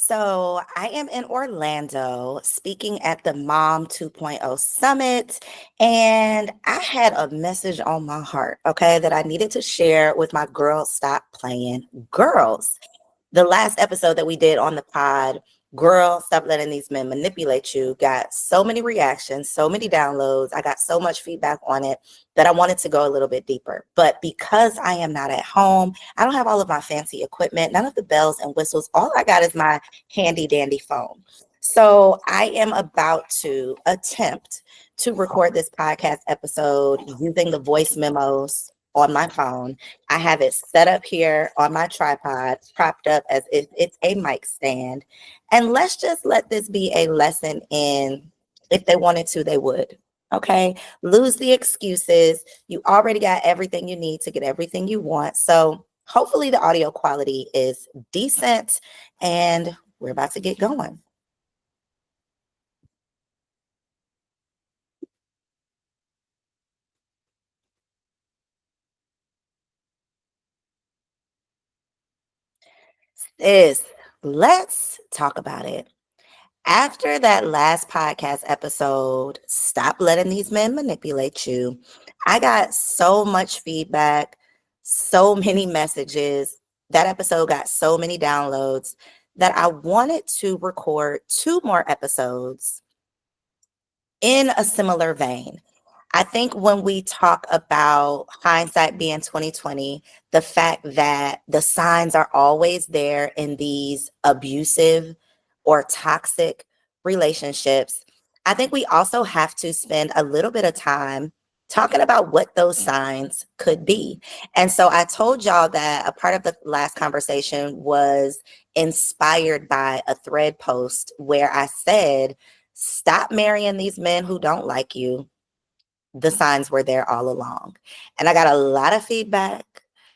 So I am in Orlando speaking at the Mom 2.0 Summit, and I had a message on my heart, okay, that I needed to share with my Girls Stop Playing girls. The last episode that we did on the pod, Girl, Stop Letting These Men Manipulate You, got so many reactions, so many downloads. I got so much feedback on it that I wanted to go a little bit deeper. But because I am not at home, I don't have all of my fancy equipment, none of the bells and whistles. All I got is my handy dandy phone. So I am about to attempt to record this podcast episode using the voice memos on my phone. I have it set up here on my tripod, propped up as if it's a mic stand. And let's just let this be a lesson in if they wanted to, they would. Okay. Lose the excuses. You already got everything you need to get everything you want. So hopefully the audio quality is decent and we're about to get going. Sis, let's talk about it. After that last podcast episode, Stop Letting These Men Manipulate You, I got so much feedback, so many messages. That episode got so many downloads that I wanted to record two more episodes in a similar vein. I think when we talk about hindsight being 2020, the fact that the signs are always there in these abusive or toxic relationships, I think we also have to spend a little bit of time talking about what those signs could be. And so I told y'all that a part of the last conversation was inspired by a thread post where I said, stop marrying these men who don't like you. The signs were there all along. And I got a lot of feedback,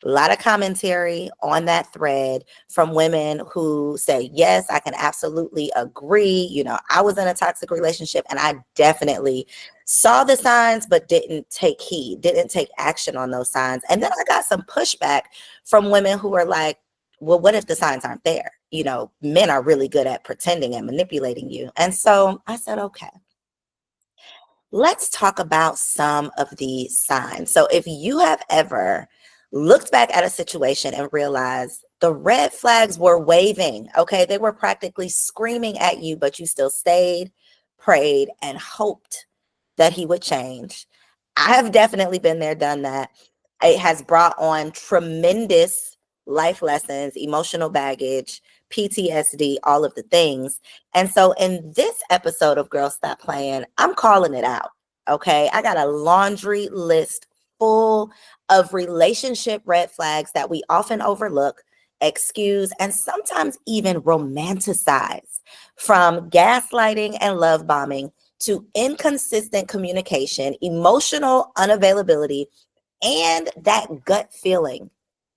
a lot of commentary on that thread from women who say, yes, I can absolutely agree. You know, I was in a toxic relationship and I definitely saw the signs, but didn't take heed, didn't take action on those signs. And then I got some pushback from women who are like, well, what if the signs aren't there? You know, men are really good at pretending and manipulating you. And so I said, okay, let's talk about some of these signs. So, if you have ever looked back at a situation and realized the red flags were waving, okay, they were practically screaming at you, but you still stayed, prayed, and hoped that he would change. I have definitely been there, done that. It has brought on tremendous life lessons, emotional baggage, PTSD, all of the things. And so in this episode of Girl Stop Playing, I'm calling it out. Okay. I got a laundry list full of relationship red flags that we often overlook, excuse, and sometimes even romanticize, from gaslighting and love bombing to inconsistent communication, emotional unavailability, and that gut feeling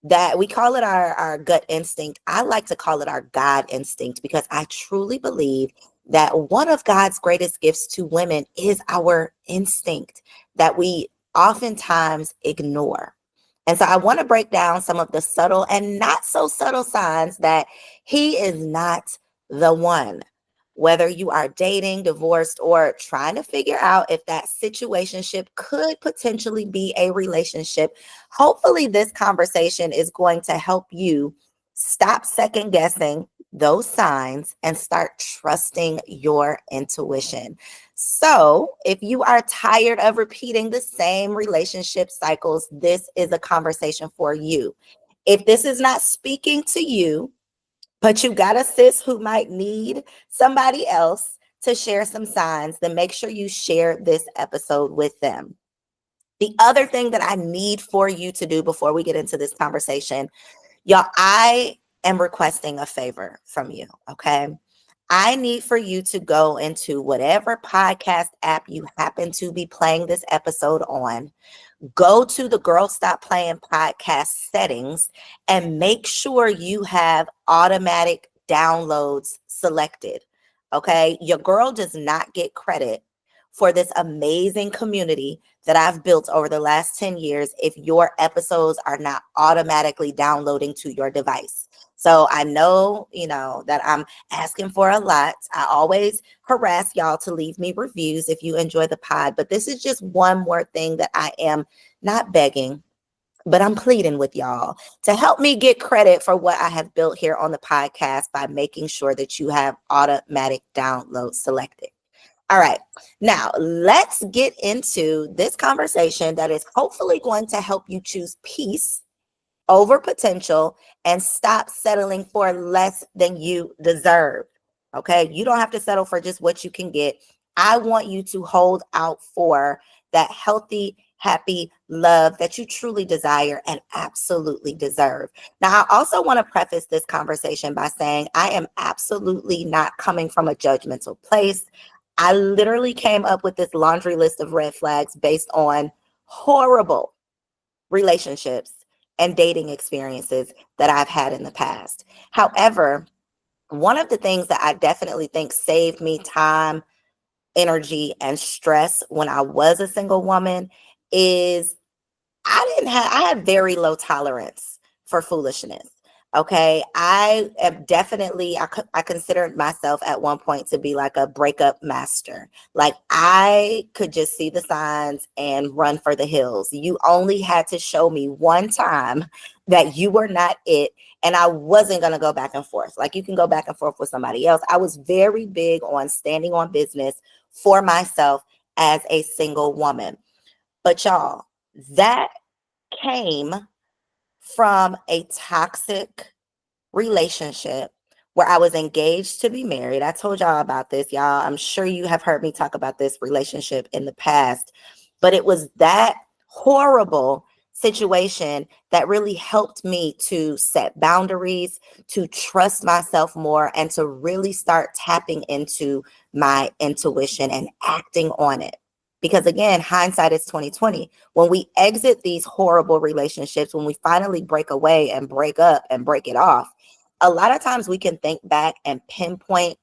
that we call it our gut instinct. I like to call it our God instinct because I truly believe that one of God's greatest gifts to women is our instinct that we oftentimes ignore. And so I want to break down some of the subtle and not so subtle signs that he is not the one. Whether you are dating, divorced, or trying to figure out if that situationship could potentially be a relationship, hopefully this conversation is going to help you stop second guessing those signs and start trusting your intuition. So, if you are tired of repeating the same relationship cycles, this is a conversation for you. If this is not speaking to you, but you got a sis who might need somebody else to share some signs, then make sure you share this episode with them. The other thing that I need for you to do before we get into this conversation, y'all, I am requesting a favor from you, okay? I need for you to go into whatever podcast app you happen to be playing this episode on. Go to the Girl Stop Playing podcast settings and make sure you have automatic downloads selected. Okay. Your girl does not get credit for this amazing community that I've built over the last 10 years if your episodes are not automatically downloading to your device. So I know, that I'm asking for a lot. I always harass y'all to leave me reviews if you enjoy the pod, but this is just one more thing that I am not begging, but I'm pleading with y'all to help me get credit for what I have built here on the podcast by making sure that you have automatic download selected. All right, now let's get into this conversation that is hopefully going to help you choose peace over potential and stop settling for less than you deserve. Okay. You don't have to settle for just what you can get. I want you to hold out for that healthy, happy love that you truly desire and absolutely deserve. Now, I also want to preface this conversation by saying I am absolutely not coming from a judgmental place. I literally came up with this laundry list of red flags based on horrible relationships and dating experiences that I've had in the past. However, one of the things that I definitely think saved me time, energy, and stress when I was a single woman is I had very low tolerance for foolishness. Okay. I am definitely, I considered myself at one point to be like a breakup master. Like I could just see the signs and run for the hills. You only had to show me one time that you were not it. And I wasn't going to go back and forth. Like you can go back and forth with somebody else. I was very big on standing on business for myself as a single woman. But y'all, that came from a toxic relationship where I was engaged to be married. I told y'all about this, y'all. I'm sure you have heard me talk about this relationship in the past, but it was that horrible situation that really helped me to set boundaries, to trust myself more, and to really start tapping into my intuition and acting on it. Because again, hindsight is 2020. When we exit these horrible relationships, when we finally break away and break up and break it off, a lot of times we can think back and pinpoint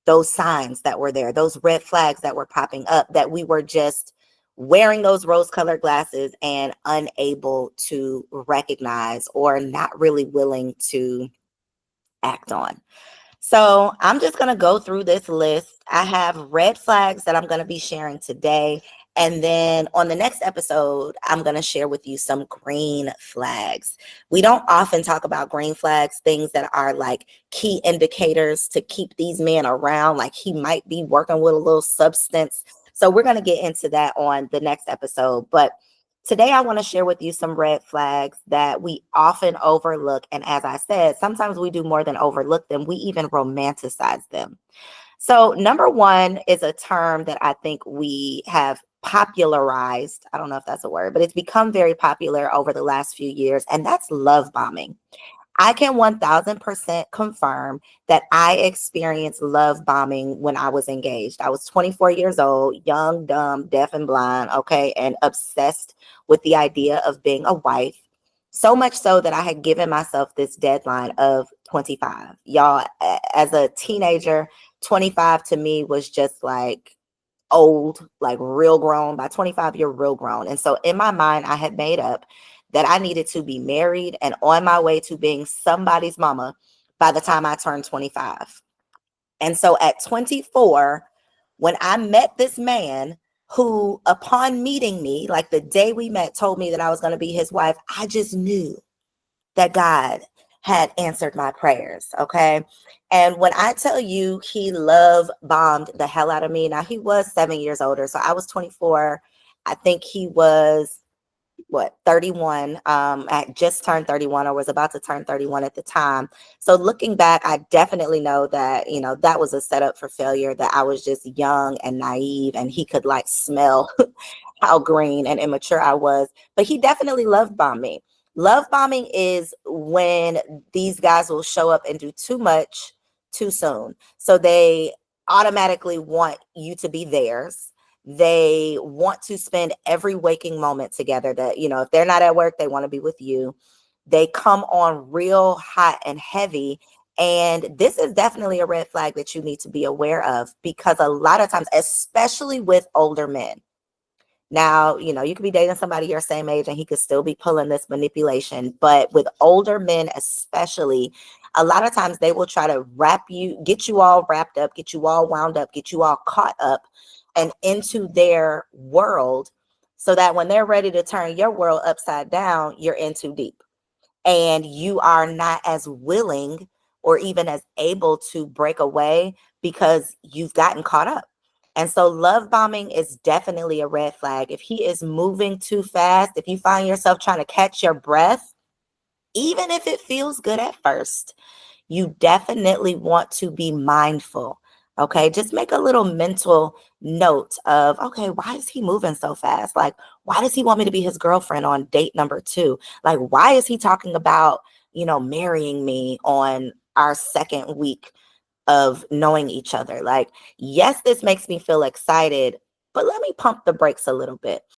those signs that were there, those red flags that were popping up, that we were just wearing those rose-colored glasses and unable to recognize or not really willing to act on. So I'm just going to go through this list. I have red flags that I'm going to be sharing today. And then on the next episode, I'm going to share with you some green flags. We don't often talk about green flags, things that are like key indicators to keep these men around, like he might be working with a little substance. So we're going to get into that on the next episode. But today, I want to share with you some red flags that we often overlook. And as I said, sometimes we do more than overlook them, we even romanticize them. So, number one is a term that I think we have popularized. I don't know if that's a word, but it's become very popular over the last few years, and that's love bombing. I can 1000% confirm that I experienced love bombing when I was engaged. I was 24 years old, young, dumb, deaf, and blind, okay, and obsessed with the idea of being a wife. So much so that I had given myself this deadline of 25. Y'all, as a teenager, 25 to me was just like old, like real grown. By 25, you're real grown. And so in my mind, I had made up that I needed to be married and on my way to being somebody's mama by the time I turned 25. And so at 24, when I met this man who, upon meeting me, like the day we met, told me that I was going to be his wife, I just knew that God had answered my prayers. Okay. And when I tell you he love bombed the hell out of me, now he was 7 years older. So I was 24. I think he was 31. I just turned 31 or was about to turn 31 at the time. So looking back, I definitely know that, that was a setup for failure, that I was just young and naive and he could like smell how green and immature I was. But he definitely love bombed me. Love bombing is when these guys will show up and do too much too soon. So they automatically want you to be theirs. They want to spend every waking moment together. That, if they're not at work, they want to be with you. They come on real hot and heavy. And this is definitely a red flag that you need to be aware of, because a lot of times, especially with older men, now, you could be dating somebody your same age and he could still be pulling this manipulation. But with older men, especially, a lot of times they will try to get you all wrapped up, get you all wound up, get you all caught up and into their world, so that when they're ready to turn your world upside down, you're in too deep and you are not as willing or even as able to break away because you've gotten caught up. And so love bombing is definitely a red flag. If he is moving too fast, if you find yourself trying to catch your breath, even if it feels good at first, you definitely want to be mindful. Okay, just make a little mental note of, okay, why is he moving so fast? Like, why does he want me to be his girlfriend on date number 2? Like, why is he talking about, marrying me on our second week of knowing each other? Like, yes, this makes me feel excited, but let me pump the brakes a little bit.